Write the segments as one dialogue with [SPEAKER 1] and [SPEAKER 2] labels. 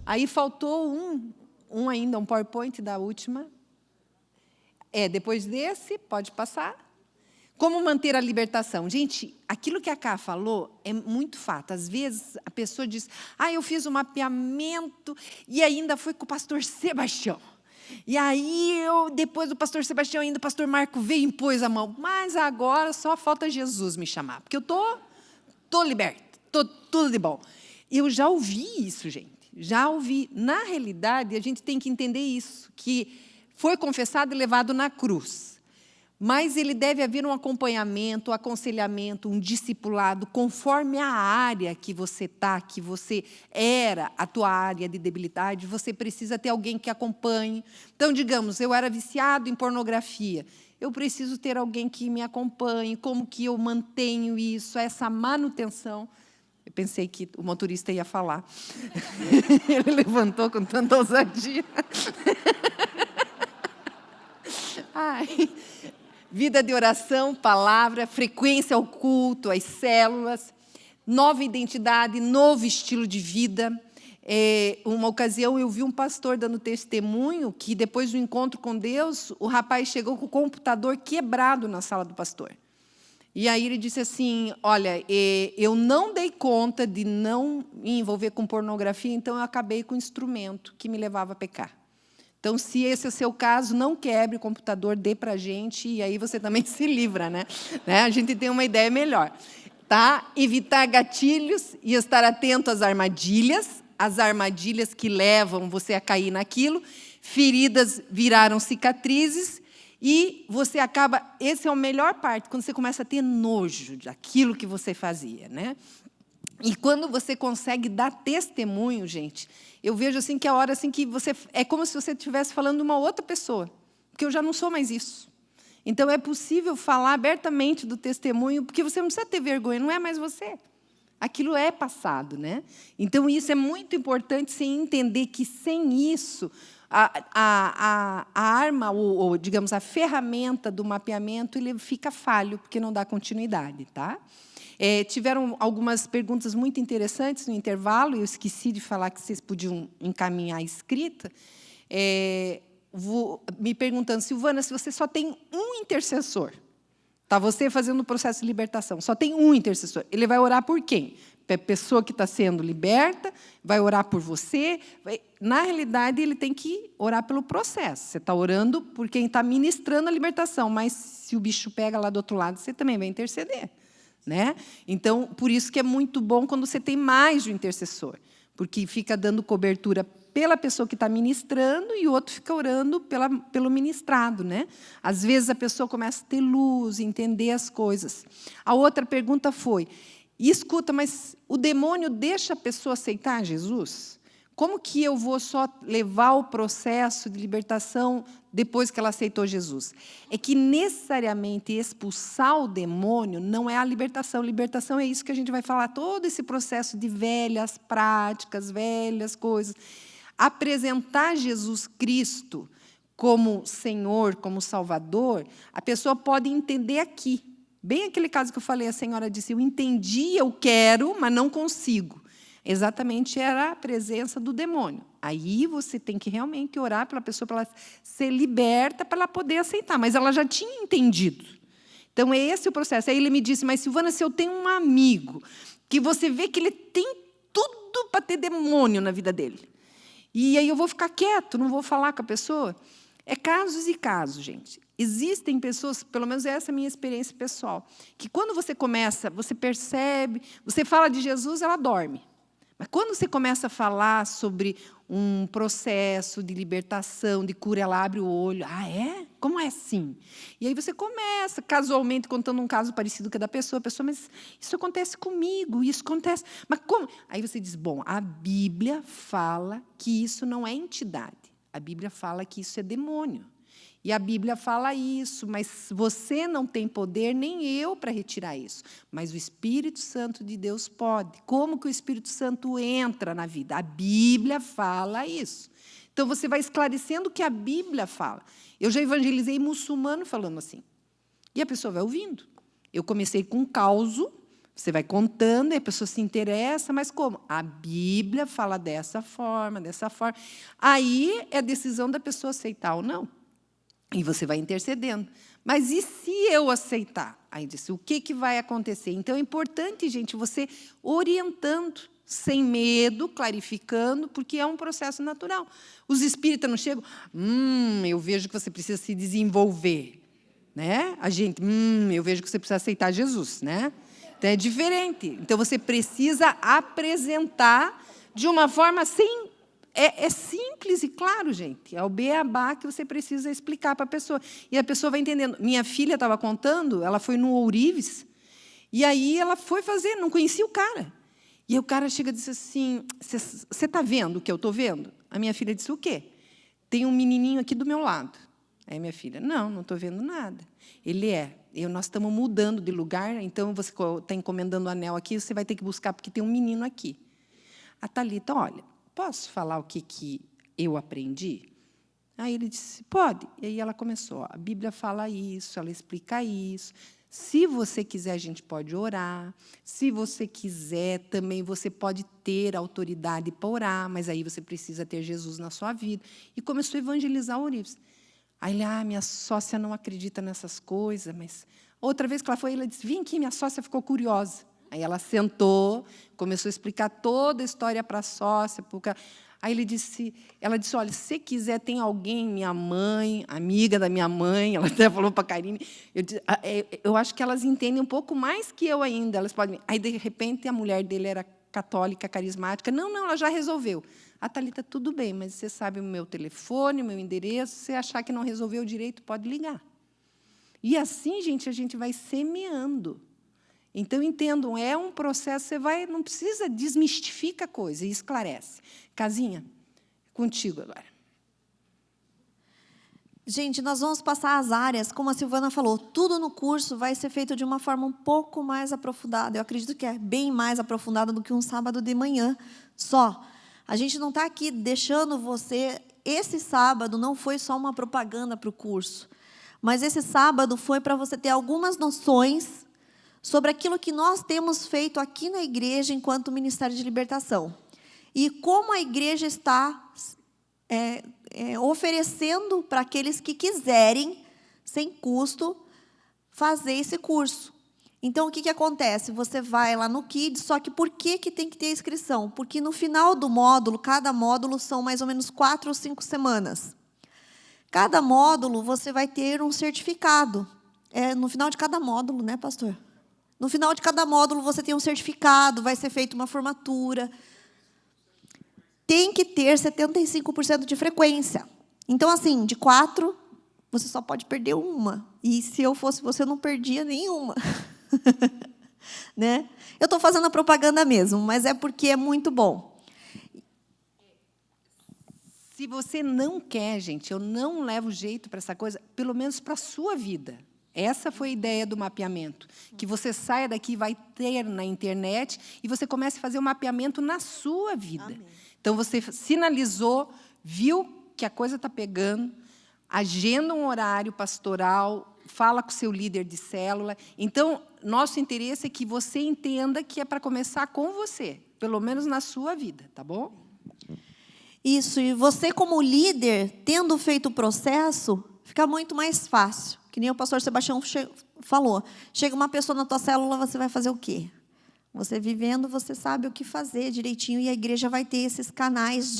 [SPEAKER 1] Aí faltou ainda, um PowerPoint da última. Depois desse, pode passar. Como manter a libertação? Gente, aquilo que a Ká falou é muito fato. Às vezes, a pessoa diz, eu fiz um mapeamento e ainda fui com o pastor Sebastião. E aí, depois do pastor Sebastião, ainda o pastor Marco veio e impôs a mão. Mas agora só falta Jesus me chamar, porque eu tô liberta, estou tudo de bom. Eu já ouvi isso, gente. Já ouvi. Na realidade, a gente tem que entender isso, que foi confessado e levado na cruz. Mas ele deve haver um acompanhamento, um aconselhamento, um discipulado, conforme a área que você está, que você era, a tua área de debilidade, você precisa ter alguém que acompanhe. Então, digamos, eu era viciado em pornografia, eu preciso ter alguém que me acompanhe, como que eu mantenho isso, essa manutenção. Eu pensei que o motorista ia falar. Ele levantou com tanta ousadia. Vida de oração, palavra, frequência ao culto, às células, nova identidade, novo estilo de vida. Uma ocasião, eu vi um pastor dando testemunho que, depois do encontro com Deus, o rapaz chegou com o computador quebrado na sala do pastor. E aí ele disse assim, olha, eu não dei conta de não me envolver com pornografia, então eu acabei com o instrumento que me levava a pecar. Então, se esse é o seu caso, não quebre o computador, dê para a gente, e aí você também se livra, né? A gente tem uma ideia melhor. Tá? Evitar gatilhos e estar atento às armadilhas que levam você a cair naquilo. Feridas viraram cicatrizes, e você acaba... Essa é a melhor parte, quando você começa a ter nojo daquilo que você fazia, né? E quando você consegue dar testemunho, gente, eu vejo assim que a hora assim que você é como se você estivesse falando de uma outra pessoa, porque eu já não sou mais isso. Então é possível falar abertamente do testemunho, porque você não precisa ter vergonha, não é mais você. Aquilo é passado, né? Então isso é muito importante, você entender que sem isso a arma ou digamos a ferramenta do mapeamento ele fica falho, porque não dá continuidade, tá? Tiveram algumas perguntas muito interessantes no intervalo, eu esqueci de falar que vocês podiam encaminhar a escrita, me perguntando, Silvana, se você só tem um intercessor, tá você fazendo o processo de libertação, só tem um intercessor, ele vai orar por quem? A pessoa que está sendo liberta, vai orar por você. Na realidade, ele tem que orar pelo processo. Você está orando por quem está ministrando a libertação, mas se o bicho pega lá do outro lado, você também vai interceder. Né? Então, por isso que é muito bom quando você tem mais de um intercessor, porque fica dando cobertura pela pessoa que está ministrando e o outro fica orando pelo ministrado. Né? Às vezes, a pessoa começa a ter luz, entender as coisas. A outra pergunta foi, escuta, mas o demônio deixa a pessoa aceitar Jesus? Como que eu vou só levar o processo de libertação depois que ela aceitou Jesus? É que, necessariamente, expulsar o demônio não é a libertação. Libertação é isso que a gente vai falar, todo esse processo de velhas práticas, velhas coisas. Apresentar Jesus Cristo como Senhor, como Salvador, a pessoa pode entender aqui. Bem aquele caso que eu falei, a senhora disse, eu entendi, eu quero, mas não consigo. Exatamente era a presença do demônio. Aí você tem que realmente orar pela pessoa para ela ser liberta, para ela poder aceitar. Mas ela já tinha entendido. Então, é esse o processo. Aí ele me disse, mas, Silvana, se eu tenho um amigo que você vê que ele tem tudo para ter demônio na vida dele, e aí eu vou ficar quieto, não vou falar com a pessoa? É casos e casos, gente. Existem pessoas, pelo menos essa é a minha experiência pessoal, que quando você começa, você percebe, você fala de Jesus, ela dorme. Mas quando você começa a falar sobre um processo de libertação, de cura, ela abre o olho. Ah, é? Como é assim? E aí você começa, casualmente, contando um caso parecido com o da pessoa. A pessoa, mas isso acontece comigo, isso acontece. Mas como? Aí você diz, bom, a Bíblia fala que isso não é entidade. A Bíblia fala que isso é demônio. E a Bíblia fala isso, mas você não tem poder, nem eu, para retirar isso. Mas o Espírito Santo de Deus pode. Como que o Espírito Santo entra na vida? A Bíblia fala isso. Então, você vai esclarecendo o que a Bíblia fala. Eu já evangelizei muçulmano falando assim. E a pessoa vai ouvindo. Eu comecei com um caos, Você vai contando, e a pessoa se interessa, mas como? A Bíblia fala dessa forma, dessa forma. Aí é a decisão da pessoa aceitar ou não. E você vai intercedendo. Mas e se eu aceitar? Aí disse, o que vai acontecer? Então, é importante, gente, você orientando, sem medo, clarificando, porque é um processo natural. Os espíritas não chegam, eu vejo que você precisa se desenvolver. Né? A gente, eu vejo que você precisa aceitar Jesus. Né? Então, é diferente. Então, você precisa apresentar de uma forma sem... É simples e claro, gente. É o beabá que você precisa explicar para a pessoa. E a pessoa vai entendendo. Minha filha estava contando, ela foi no Ourives, e aí ela foi fazer, não conhecia o cara. E aí o cara chega e disse assim, você está vendo o que eu estou vendo? A minha filha disse, o quê? Tem um menininho aqui do meu lado. Aí minha filha, não estou vendo nada. Ele nós estamos mudando de lugar, então você está encomendando o anel aqui, você vai ter que buscar, porque tem um menino aqui. A Thalita, olha, posso falar o que eu aprendi? Aí ele disse, pode. E aí ela começou, a Bíblia fala isso, ela explica isso. Se você quiser, a gente pode orar. Se você quiser, também você pode ter autoridade para orar, mas aí você precisa ter Jesus na sua vida. E começou a evangelizar o Ourives. Aí ele, minha sócia não acredita nessas coisas, mas... Outra vez que ela foi, ela disse, vem aqui, minha sócia ficou curiosa. Aí ela sentou, começou a explicar toda a história para a sócia. Aí ela disse, olha, se você quiser, tem alguém, minha mãe, amiga da minha mãe, ela até falou para a Karine, eu acho que elas entendem um pouco mais que eu ainda. Elas podem... Aí, de repente, a mulher dele era católica, carismática. Não, ela já resolveu. A Thalita, tudo bem, mas você sabe o meu telefone, o meu endereço, se você achar que não resolveu direito, pode ligar. E assim, gente, a gente vai semeando. Então, entendam, é um processo, não precisa, desmistifica a coisa e esclarece. Casinha, contigo agora.
[SPEAKER 2] Gente, nós vamos passar as áreas, como a Silvana falou, tudo no curso vai ser feito de uma forma um pouco mais aprofundada. Eu acredito que é bem mais aprofundada do que um sábado de manhã só. A gente não está aqui deixando você... Esse sábado não foi só uma propaganda para o curso, mas esse sábado foi para você ter algumas noções sobre aquilo que nós temos feito aqui na igreja enquanto Ministério de Libertação. E como a igreja está oferecendo para aqueles que quiserem, sem custo, fazer esse curso. Então, o que acontece? Você vai lá no Kids, só que por que tem que ter inscrição? Porque no final do módulo, cada módulo são mais ou menos 4 ou 5 semanas. Cada módulo, você vai ter um certificado. No final de cada módulo, né, pastor? No final de cada módulo, você tem um certificado, vai ser feita uma formatura. Tem que ter 75% de frequência. Então, assim, de 4, você só pode perder uma. E se eu fosse você, eu não perdia nenhuma. Né? Eu estou fazendo a propaganda mesmo, mas é porque é muito bom.
[SPEAKER 1] Se você não quer, gente, eu não levo jeito para essa coisa, pelo menos para a sua vida. Essa foi a ideia do mapeamento. Que você saia daqui, vai ter na internet, e você comece a fazer o mapeamento na sua vida. Amém. Então, você sinalizou, viu que a coisa está pegando, agenda um horário pastoral, fala com o seu líder de célula. Então, nosso interesse é que você entenda que é para começar com você, pelo menos na sua vida, tá bom?
[SPEAKER 2] Isso, e você como líder, tendo feito o processo, fica muito mais fácil. Que nem o pastor Sebastião falou. Chega uma pessoa na tua célula, você vai fazer o quê? Você vivendo, você sabe o que fazer direitinho, e a igreja vai ter esses canais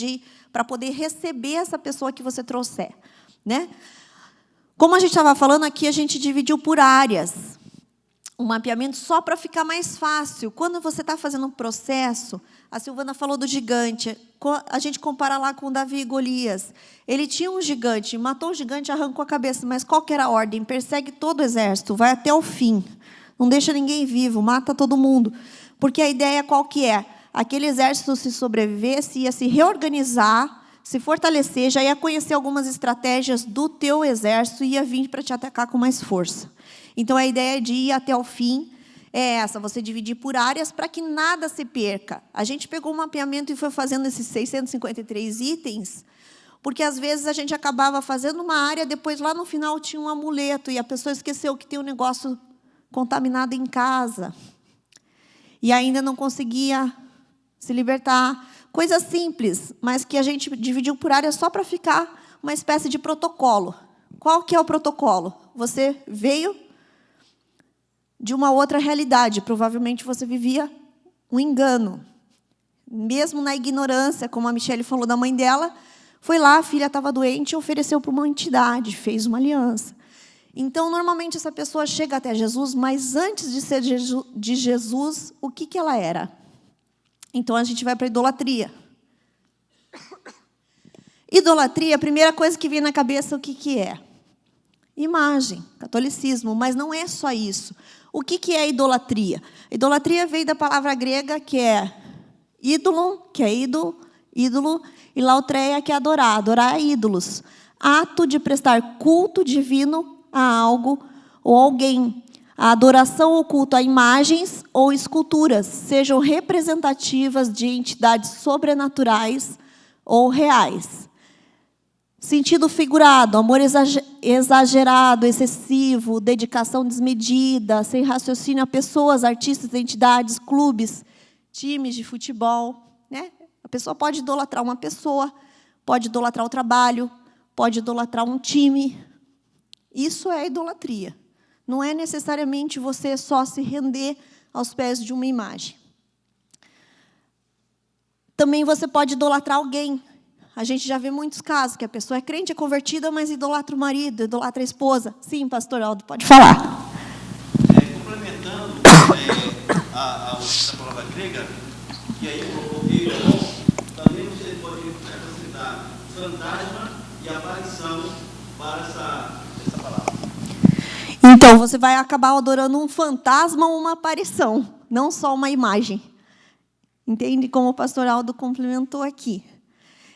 [SPEAKER 2] para poder receber essa pessoa que você trouxer. Né? Como a gente estava falando aqui, a gente dividiu por áreas. Um mapeamento só para ficar mais fácil. Quando você está fazendo um processo, a Silvana falou do gigante, a gente compara lá com Davi e Golias. Ele tinha um gigante, matou o gigante, arrancou a cabeça, mas qual que era a ordem? Persegue todo o exército, vai até o fim. Não deixa ninguém vivo, mata todo mundo. Porque a ideia qual que é? Aquele exército, se sobrevivesse, ia se reorganizar, se fortalecer, já ia conhecer algumas estratégias do teu exército e ia vir para te atacar com mais força. Então, a ideia de ir até o fim é essa, você dividir por áreas para que nada se perca. A gente pegou um mapeamento e foi fazendo esses 653 itens, porque, às vezes, a gente acabava fazendo uma área, depois, lá no final, tinha um amuleto, e a pessoa esqueceu que tem um negócio contaminado em casa. e ainda não conseguia se libertar. Coisas simples, mas que a gente dividiu por áreas só para ficar uma espécie de protocolo. Qual que é o protocolo? Você veio de uma outra realidade, provavelmente você vivia um engano. Mesmo na ignorância, como a Michele falou da mãe dela, foi lá, a filha estava doente, ofereceu para uma entidade, fez uma aliança. Então, normalmente, essa pessoa chega até Jesus, mas antes de ser de Jesus, o que ela era? Então, a gente vai para a idolatria. Idolatria, a primeira coisa que vem na cabeça, o que é? Imagem, catolicismo, mas não é só isso. O que é idolatria? Idolatria veio da palavra grega, que é ídolo, que é ídolo, e lautreia, que é adorar, adorar ídolos. Ato de prestar culto divino a algo ou alguém. A adoração ou culto a imagens ou esculturas, sejam representativas de entidades sobrenaturais ou reais. Sentido figurado, amor exagerado, excessivo, dedicação desmedida, sem raciocínio a pessoas, artistas, entidades, clubes, times de futebol, né? A pessoa pode idolatrar uma pessoa, pode idolatrar o trabalho, pode idolatrar um time. Isso é idolatria. Não é necessariamente você só se render aos pés de uma imagem. Também você pode idolatrar alguém. A gente já vê muitos casos que a pessoa é crente, é convertida, mas idolatra o marido, idolatra a esposa. Sim, pastor Aldo, pode falar.
[SPEAKER 3] Complementando a palavra grega, que aí também você pode acrescentar fantasma e aparição para essa palavra.
[SPEAKER 2] Então, você vai acabar adorando um fantasma ou uma aparição, não só uma imagem. Entende como o pastor Aldo complementou aqui?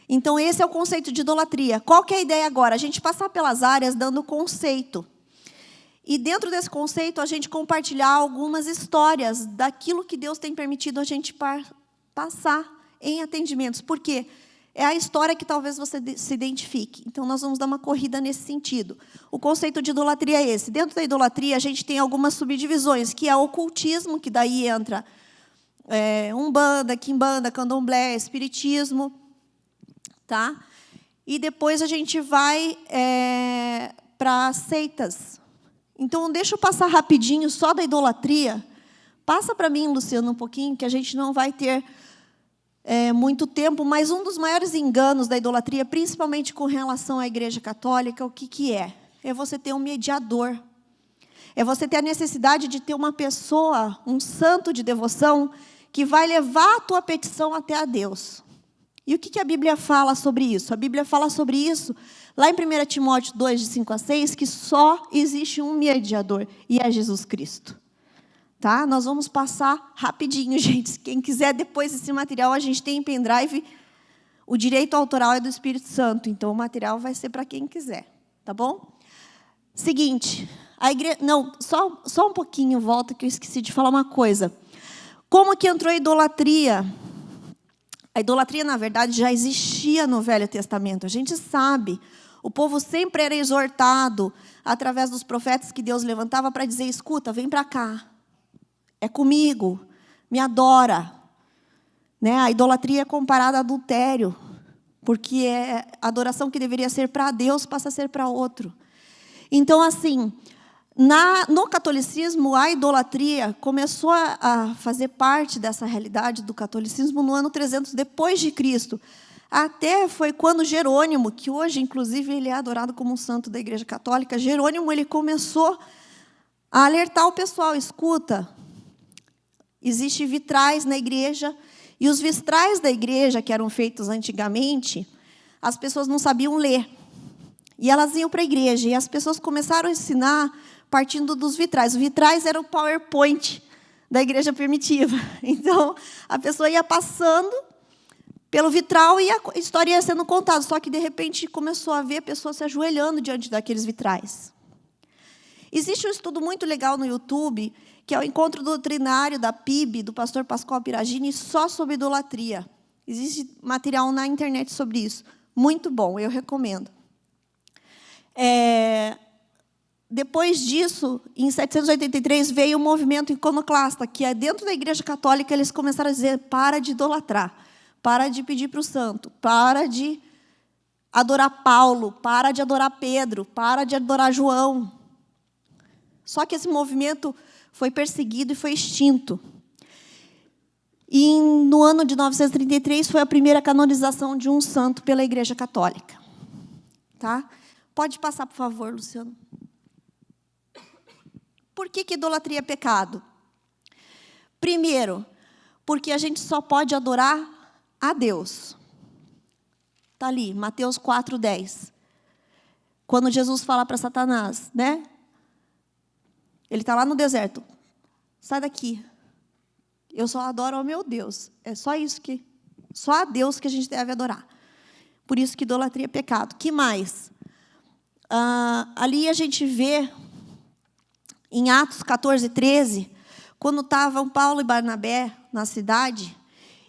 [SPEAKER 2] Então, esse é o conceito de idolatria. Qual que é a ideia agora? A gente passar pelas áreas dando conceito. E dentro desse conceito, a gente compartilhar algumas histórias daquilo que Deus tem permitido a gente passar em atendimentos. Por quê? É a história que talvez você se identifique. Então, nós vamos dar uma corrida nesse sentido. O conceito de idolatria é esse. Dentro da idolatria, a gente tem algumas subdivisões, que é o ocultismo, que daí entra umbanda, quimbanda, candomblé, espiritismo. Tá? E depois a gente vai para seitas. Então, deixa eu passar rapidinho só da idolatria. Passa para mim, Luciano, um pouquinho, que a gente não vai ter muito tempo, mas um dos maiores enganos da idolatria, principalmente com relação à Igreja Católica, o que é? É você ter um mediador. É você ter a necessidade de ter uma pessoa, um santo de devoção, que vai levar a tua petição até a Deus. E o que a Bíblia fala sobre isso? A Bíblia fala sobre isso lá em 1 Timóteo 2, de 5 a 6, que só existe um mediador, e é Jesus Cristo. Tá? Nós vamos passar rapidinho, gente. Quem quiser, depois desse material, a gente tem em pendrive. O direito autoral é do Espírito Santo, então o material vai ser para quem quiser. Tá bom? Seguinte, a igreja... Não, só um pouquinho, volta, que eu esqueci de falar uma coisa. Como que entrou a idolatria? A idolatria, na verdade, já existia no Velho Testamento. A gente sabe. O povo sempre era exortado, através dos profetas que Deus levantava, para dizer, escuta, vem para cá. É comigo. Me adora. Né? A idolatria é comparada a adultério. Porque a adoração que deveria ser para Deus passa a ser para outro. Então, assim... No catolicismo, a idolatria começou a fazer parte dessa realidade do catolicismo no ano 300 depois de Cristo. Até foi quando Jerônimo, que hoje, inclusive, ele é adorado como um santo da Igreja Católica, Jerônimo ele começou a alertar o pessoal, escuta, existem vitrais na igreja, e os vitrais da igreja, que eram feitos antigamente, as pessoas não sabiam ler. E elas iam para a igreja, e as pessoas começaram a ensinar partindo dos vitrais. Os vitrais eram o PowerPoint da igreja primitiva. Então, a pessoa ia passando pelo vitral e a história ia sendo contada. Só que, de repente, começou a ver a pessoa se ajoelhando diante daqueles vitrais. Existe um estudo muito legal no YouTube, que é o Encontro Doutrinário da PIB, do pastor Pascoal Piragini, só sobre idolatria. Existe material na internet sobre isso. Muito bom, eu recomendo. depois disso, em 783, veio o movimento iconoclasta, que é dentro da Igreja Católica, eles começaram a dizer, para de idolatrar, para de pedir para o santo, para de adorar Paulo, para de adorar Pedro, para de adorar João. Só que esse movimento foi perseguido e foi extinto. E no ano de 933 foi a primeira canonização de um santo pela Igreja Católica. Tá? Pode passar, por favor, Luciano. Por que idolatria é pecado? Primeiro, porque a gente só pode adorar a Deus. Está ali, Mateus 4:10. Quando Jesus fala para Satanás, né? Ele está lá no deserto. Sai daqui. Eu só adoro ao meu Deus. É só isso que... Só a Deus que a gente deve adorar. Por isso que idolatria é pecado. Que mais? Ali a gente vê, em Atos 14:13, quando estavam Paulo e Barnabé na cidade,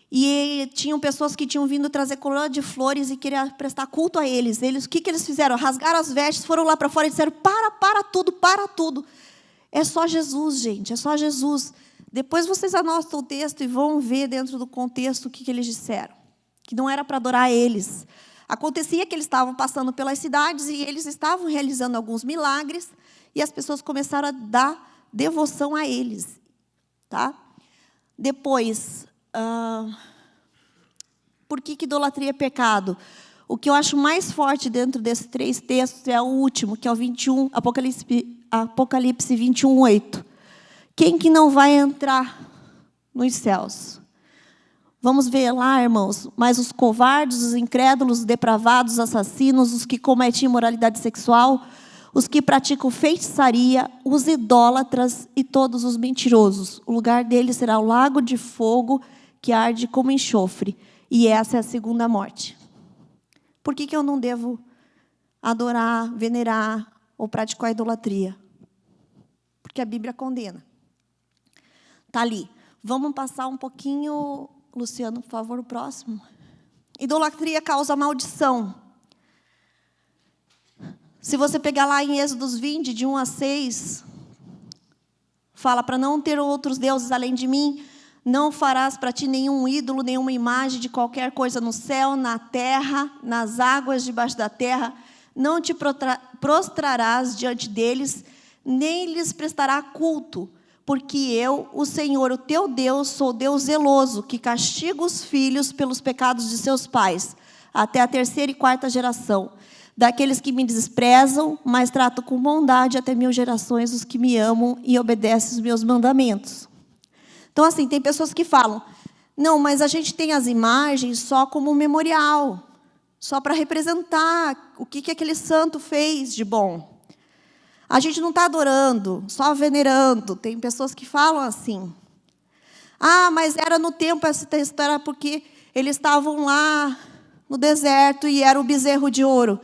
[SPEAKER 2] e tinham pessoas que tinham vindo trazer coroa de flores e queriam prestar culto a eles. O que eles fizeram? Rasgaram as vestes, foram lá para fora e disseram, para tudo. É só Jesus, gente, é só Jesus. Depois vocês anotam o texto e vão ver dentro do contexto o que eles disseram. Que não era para adorar eles. Acontecia que eles estavam passando pelas cidades e eles estavam realizando alguns milagres e as pessoas começaram a dar devoção a eles. Tá? Depois, por que idolatria é pecado? O que eu acho mais forte dentro desses 3 textos é o último, que é o 21, Apocalipse 21:8. Quem que não vai entrar nos céus? Vamos ver lá, irmãos. Mas os covardes, os incrédulos, os depravados, os assassinos, os que cometem imoralidade sexual, os que praticam feitiçaria, os idólatras e todos os mentirosos. O lugar deles será o lago de fogo que arde como enxofre. E essa é a segunda morte. Por que eu não devo adorar, venerar ou praticar a idolatria? Porque a Bíblia condena. Está ali. Vamos passar um pouquinho, Luciano, por favor, o próximo. Idolatria causa maldição. Se você pegar lá em Êxodos 20, de 1 a 6, fala para não ter outros deuses além de mim, não farás para ti nenhum ídolo, nenhuma imagem de qualquer coisa no céu, na terra, nas águas debaixo da terra, não te prostrarás diante deles, nem lhes prestará culto, porque eu, o Senhor, o teu Deus, sou Deus zeloso, que castiga os filhos pelos pecados de seus pais, até a 3ª e 4ª geração. Daqueles que me desprezam, mas trato com bondade até 1000 gerações os que me amam e obedecem os meus mandamentos. Então, assim, tem pessoas que falam, não, mas a gente tem as imagens só como memorial, só para representar o que aquele santo fez de bom. A gente não está adorando, só venerando. Tem pessoas que falam assim. Ah, mas era no tempo, essa história, porque eles estavam lá no deserto e era o bezerro de ouro.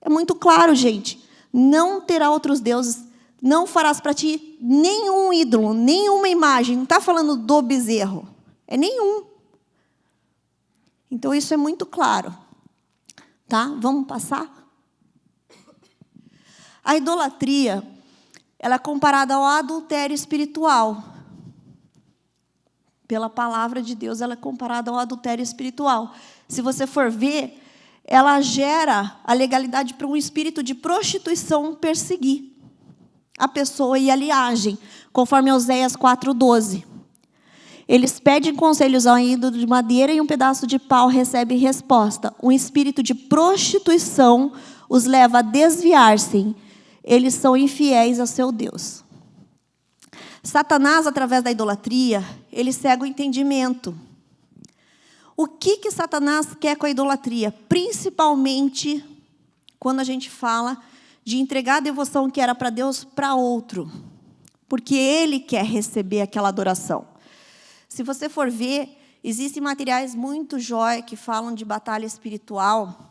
[SPEAKER 2] É muito claro, gente. Não terá outros deuses. Não farás para ti nenhum ídolo, nenhuma imagem. Não está falando do bezerro. É nenhum. Então, isso é muito claro. Tá? Vamos passar? A idolatria, ela é comparada ao adultério espiritual. Pela palavra de Deus, ela é comparada ao adultério espiritual. Se você for ver, ela gera a legalidade para um espírito de prostituição perseguir a pessoa e a linhagem, conforme Oséias 4:12. Eles pedem conselhos ao ídolo de madeira e um pedaço de pau recebe resposta. Um espírito de prostituição os leva a desviar-se. Eles são infiéis ao seu Deus. Satanás, através da idolatria, ele cega o entendimento. O que Satanás quer com a idolatria? Principalmente quando a gente fala de entregar a devoção que era para Deus para outro. Porque ele quer receber aquela adoração. Se você for ver, existem materiais muito jóia que falam de batalha espiritual.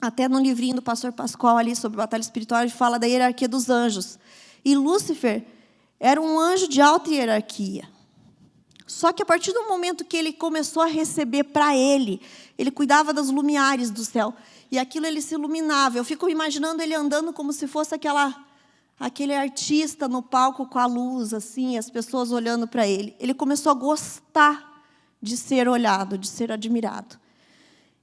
[SPEAKER 2] Até no livrinho do pastor Pascoal ali sobre batalha espiritual, ele fala da hierarquia dos anjos. E Lúcifer era um anjo de alta hierarquia. Só que a partir do momento que ele começou a receber para ele cuidava das lumiares do céu. E aquilo ele se iluminava. Eu fico imaginando ele andando como se fosse aquele artista no palco com a luz, assim, as pessoas olhando para ele. Ele começou a gostar de ser olhado, de ser admirado.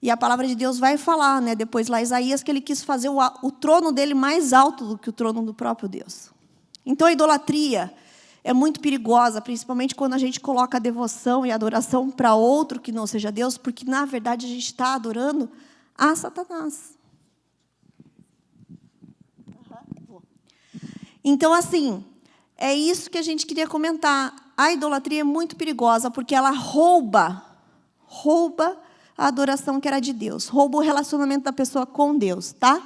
[SPEAKER 2] E a palavra de Deus vai falar, né, depois lá, Isaías, que ele quis fazer o trono dele mais alto do que o trono do próprio Deus. Então, a idolatria é muito perigosa, principalmente quando a gente coloca a devoção e a adoração para outro que não seja Deus, porque, na verdade, a gente está adorando a Satanás. Então, assim, é isso que a gente queria comentar. A idolatria é muito perigosa, porque ela rouba a adoração que era de Deus, rouba o relacionamento da pessoa com Deus, tá?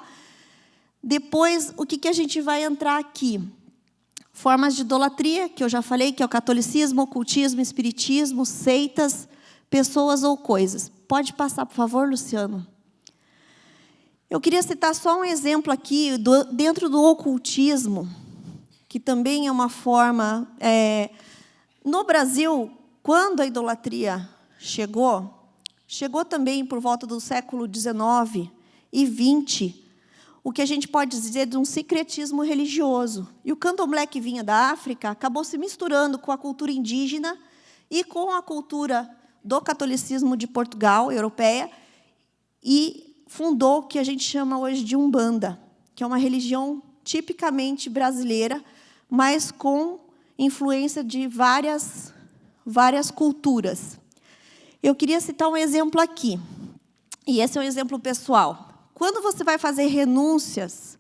[SPEAKER 2] Depois, o que a gente vai entrar aqui? Formas de idolatria, que eu já falei, que é o catolicismo, ocultismo, espiritismo, seitas, pessoas ou coisas. Pode passar, por favor, Luciano? Eu queria citar só um exemplo aqui, dentro do ocultismo, que também é uma forma... no Brasil, quando a idolatria chegou também por volta do século XIX e XX, o que a gente pode dizer de um sincretismo religioso. E o candomblé que vinha da África acabou se misturando com a cultura indígena e com a cultura do catolicismo de Portugal, europeia, e fundou o que a gente chama hoje de Umbanda, que é uma religião tipicamente brasileira, mas com influência de várias culturas. Eu queria citar um exemplo aqui, e esse é um exemplo pessoal. Quando você vai fazer renúncias,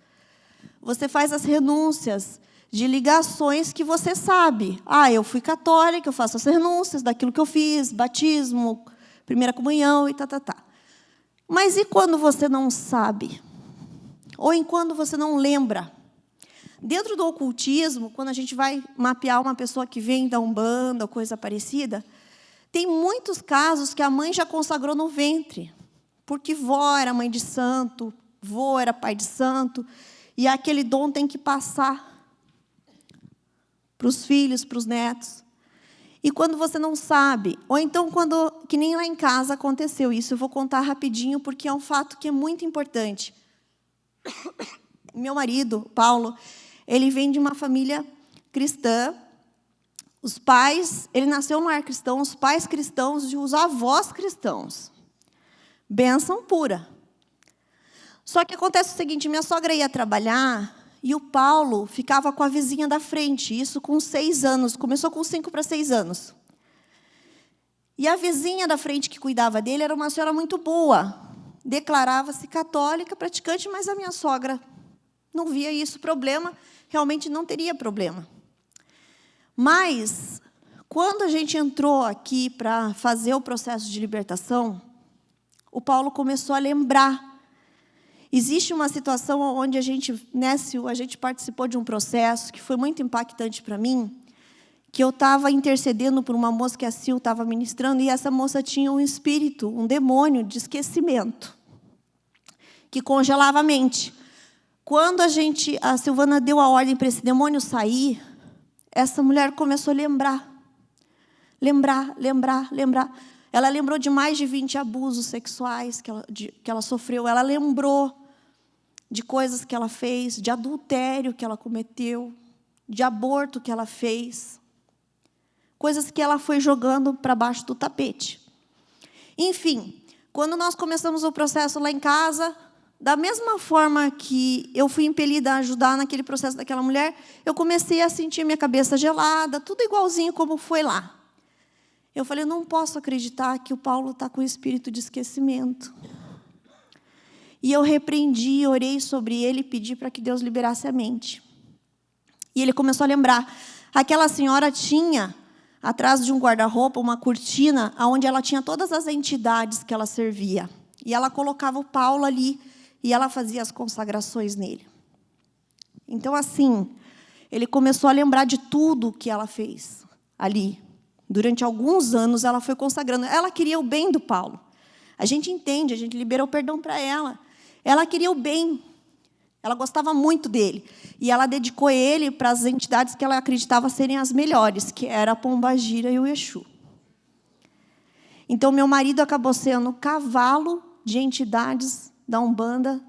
[SPEAKER 2] você faz as renúncias de ligações que você sabe. Eu fui católica, eu faço as renúncias daquilo que eu fiz, batismo, primeira comunhão e tá. Mas e quando você não sabe? Ou quando você não lembra? Dentro do ocultismo, quando a gente vai mapear uma pessoa que vem da Umbanda ou coisa parecida, tem muitos casos que a mãe já consagrou no ventre, porque vó era mãe de santo, vô era pai de santo, e aquele dom tem que passar para os filhos, para os netos. E quando você não sabe, ou então que nem lá em casa aconteceu isso, eu vou contar rapidinho, porque é um fato que é muito importante. Meu marido, Paulo, ele vem de uma família cristã. Os pais, ele nasceu no lar cristão, os pais cristãos e os avós cristãos. Bênção pura. Só que acontece o seguinte, minha sogra ia trabalhar e o Paulo ficava com a vizinha da frente, isso com 6 anos, começou com 5 para 6 anos. E a vizinha da frente que cuidava dele era uma senhora muito boa, declarava-se católica, praticante, mas a minha sogra não via isso problema, realmente não teria problema. Mas, quando a gente entrou aqui para fazer o processo de libertação, o Paulo começou a lembrar. Existe uma situação onde a gente participou de um processo que foi muito impactante para mim, que eu estava intercedendo por uma moça que a Sil estava ministrando, e essa moça tinha um espírito, um demônio de esquecimento, que congelava a mente. Quando a Silvana deu a ordem para esse demônio sair, essa mulher começou a lembrar. Ela lembrou de mais de 20 abusos sexuais que ela sofreu. Ela lembrou de coisas que ela fez, de adultério que ela cometeu, de aborto que ela fez. Coisas que ela foi jogando para baixo do tapete. Enfim, quando nós começamos o processo lá em casa, da mesma forma que eu fui impelida a ajudar naquele processo daquela mulher, eu comecei a sentir minha cabeça gelada, tudo igualzinho como foi lá. Eu falei, não posso acreditar que o Paulo está com espírito de esquecimento. E eu repreendi, orei sobre ele e pedi para que Deus liberasse a mente. E ele começou a lembrar. Aquela senhora tinha, atrás de um guarda-roupa, uma cortina, onde ela tinha todas as entidades que ela servia. E ela colocava o Paulo ali, e ela fazia as consagrações nele. Então, assim, ele começou a lembrar de tudo que ela fez ali. Durante alguns anos, ela foi consagrando. Ela queria o bem do Paulo. A gente entende, a gente liberou perdão para ela. Ela queria o bem. Ela gostava muito dele. E ela dedicou ele para as entidades que ela acreditava serem as melhores, que era a Pombagira e o Exu. Então, meu marido acabou sendo cavalo de entidades da Umbanda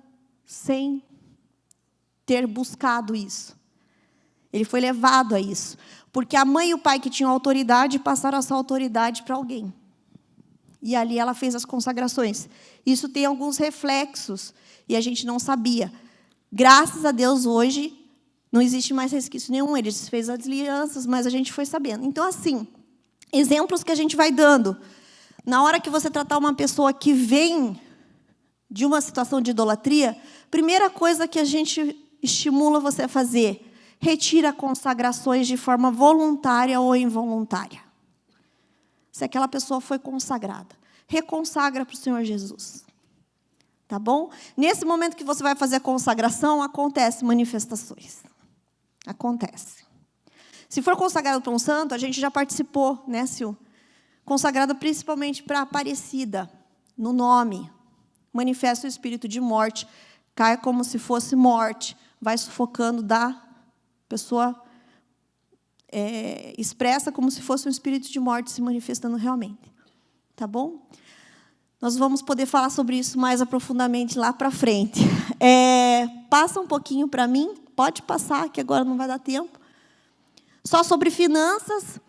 [SPEAKER 2] sem ter buscado isso. Ele foi levado a isso. Porque a mãe e o pai que tinham autoridade passaram essa autoridade para alguém. E ali ela fez as consagrações. Isso tem alguns reflexos, e a gente não sabia. Graças a Deus, hoje, não existe mais resquício nenhum. Ele fez as alianças, mas a gente foi sabendo. Então, assim, exemplos que a gente vai dando. Na hora que você tratar uma pessoa que vem de uma situação de idolatria, primeira coisa que a gente estimula você a fazer, retira consagrações de forma voluntária ou involuntária. Se aquela pessoa foi consagrada, reconsagra para o Senhor Jesus. Tá bom? Nesse momento que você vai fazer a consagração, acontecem manifestações. Acontece. Se for consagrado para um santo, a gente já participou, né, Sil? Consagrado principalmente para a Aparecida, no nome. Manifesta o espírito de morte, cai como se fosse morte, vai sufocando da pessoa, expressa como se fosse um espírito de morte se manifestando realmente. Tá bom? Nós vamos poder falar sobre isso mais aprofundadamente lá para frente. Passa um pouquinho para mim, pode passar, que agora não vai dar tempo. Só sobre finanças.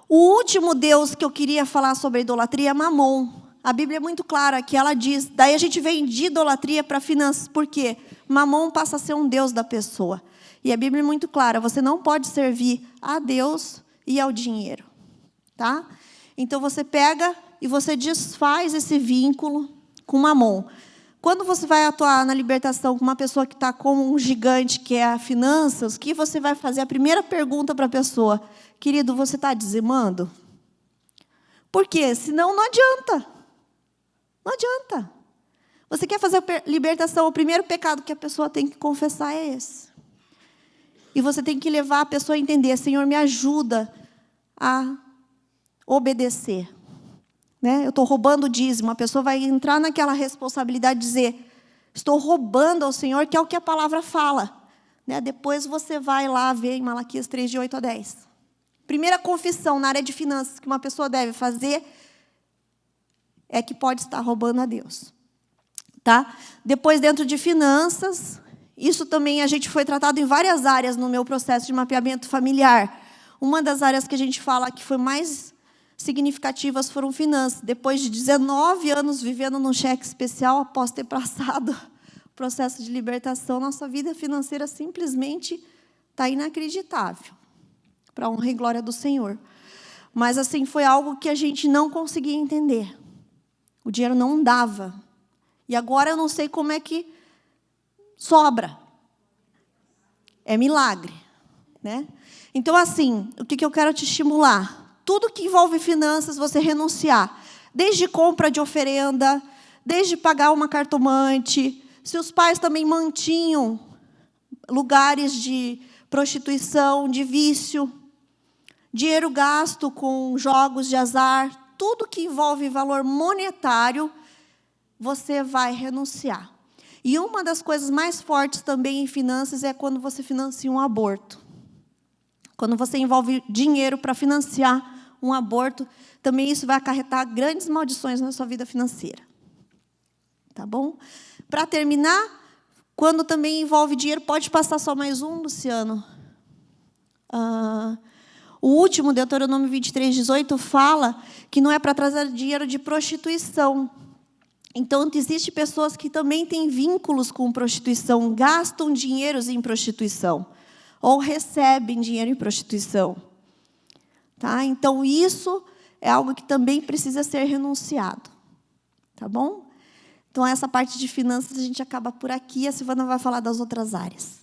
[SPEAKER 2] O último Deus que eu queria falar sobre a idolatria é Mamon. A Bíblia é muito clara que ela diz, daí a gente vem de idolatria para finanças, por quê? Mamon passa a ser um Deus da pessoa. E a Bíblia é muito clara, você não pode servir a Deus e ao dinheiro. Tá? Então você pega e você desfaz esse vínculo com Mamon. Quando você vai atuar na libertação com uma pessoa que está como um gigante, que é a finanças, o que você vai fazer? A primeira pergunta para a pessoa, querido, você está dizimando? Por quê? Senão não adianta. Não adianta. Você quer fazer a libertação, o primeiro pecado que a pessoa tem que confessar é esse. E você tem que levar a pessoa a entender, Senhor, me ajuda a obedecer. Né? Eu estou roubando o dízimo. A pessoa vai entrar naquela responsabilidade de dizer, estou roubando ao Senhor, que é o que a palavra fala. Né? Depois você vai lá ver em Malaquias 3, de 8 a 10. Primeira confissão na área de finanças que uma pessoa deve fazer é que pode estar roubando a Deus. Tá? Depois, dentro de finanças, isso também a gente foi tratado em várias áreas no meu processo de mapeamento familiar. Uma das áreas que a gente fala que foi mais significativas foram finanças. Depois de 19 anos vivendo num cheque especial, após ter passado o processo de libertação, nossa vida financeira simplesmente está inacreditável, para a honra e glória do Senhor. Mas assim, foi algo que a gente não conseguia entender. O dinheiro não dava. E agora eu não sei como é que sobra. É milagre. Né? Então, assim, o que eu quero te estimular? Tudo que envolve finanças, você renunciar. Desde compra de oferenda, desde pagar uma cartomante. Se os pais também mantinham lugares de prostituição, de vício, dinheiro gasto com jogos de azar, tudo que envolve valor monetário, você vai renunciar. E uma das coisas mais fortes também em finanças é quando você financia um aborto. Quando você envolve dinheiro para financiar um aborto, também isso vai acarretar grandes maldições na sua vida financeira. Tá bom? Para terminar, quando também envolve dinheiro, pode passar só mais um, Luciano. O último, Deuteronômio 23, 18, fala que não é para trazer dinheiro de prostituição. Então, existem pessoas que também têm vínculos com prostituição, gastam dinheiros em prostituição, ou recebem dinheiro em prostituição. Tá? Então, isso é algo que também precisa ser renunciado. Tá bom? Então, essa parte de finanças a gente acaba por aqui. A Silvana vai falar das outras áreas.